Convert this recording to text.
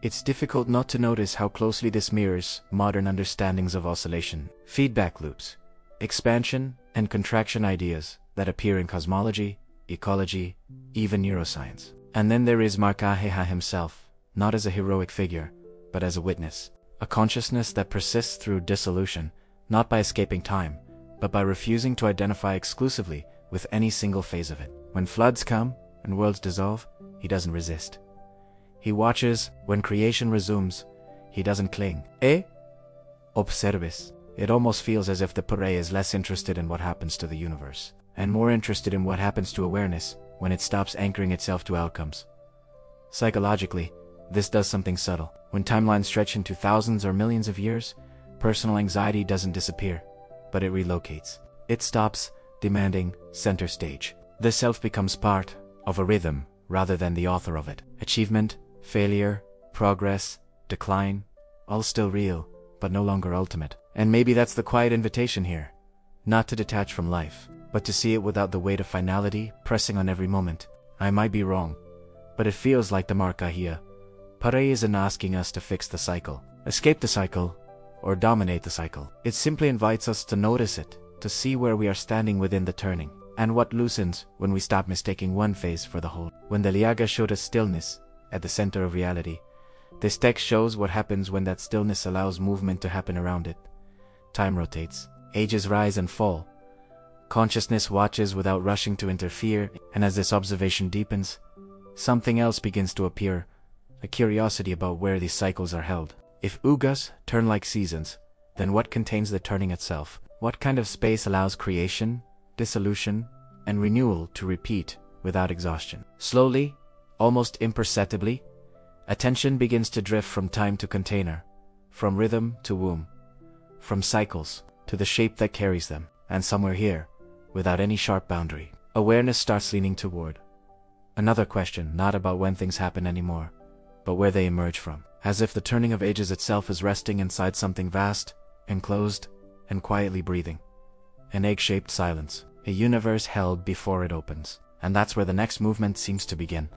It's difficult not to notice how closely this mirrors modern understandings of oscillation, feedback loops, expansion and contraction ideas that appear in cosmology, ecology, even neuroscience. And then there is Mārkaṇḍeya himself, not as a heroic figure, but as a witness, a consciousness that persists through dissolution, not by escaping time, but by refusing to identify exclusively with any single phase of it. When floods come and worlds dissolve, he doesn't resist. He watches. When creation resumes, he doesn't cling. Observes. It almost feels as if the Purana is less interested in what happens to the universe, and more interested in what happens to awareness when it stops anchoring itself to outcomes. Psychologically, this does something subtle. When timelines stretch into thousands or millions of years, personal anxiety doesn't disappear, but it relocates. It stops demanding center stage. The self becomes part of a rhythm rather than the author of it. Achievement, failure, progress, decline, all still real, but no longer ultimate. And maybe that's the quiet invitation here, not to detach from life, but to see it without the weight of finality pressing on every moment. I might be wrong, but it feels like the Mārkaṇḍeya Purāṇa isn't asking us to fix the cycle, escape the cycle, or dominate the cycle. It simply invites us to notice it, to see where we are standing within the turning, and what loosens when we stop mistaking one phase for the whole. When the Yuga showed us stillness at the center of reality, this text shows what happens when that stillness allows movement to happen around it. Time rotates, ages rise and fall. Consciousness watches without rushing to interfere, and as this observation deepens, something else begins to appear, a curiosity about where these cycles are held. If Yugas turn like seasons, then what contains the turning itself? What kind of space allows creation, dissolution, and renewal to repeat without exhaustion? Slowly, almost imperceptibly, attention begins to drift from time to container, from rhythm to womb, from cycles to the shape that carries them, and somewhere here, without any sharp boundary, awareness starts leaning toward another question, not about when things happen anymore, but where they emerge from, as if the turning of ages itself is resting inside something vast, enclosed, and quietly breathing. An egg-shaped silence, a universe held before it opens. And that's where the next movement seems to begin.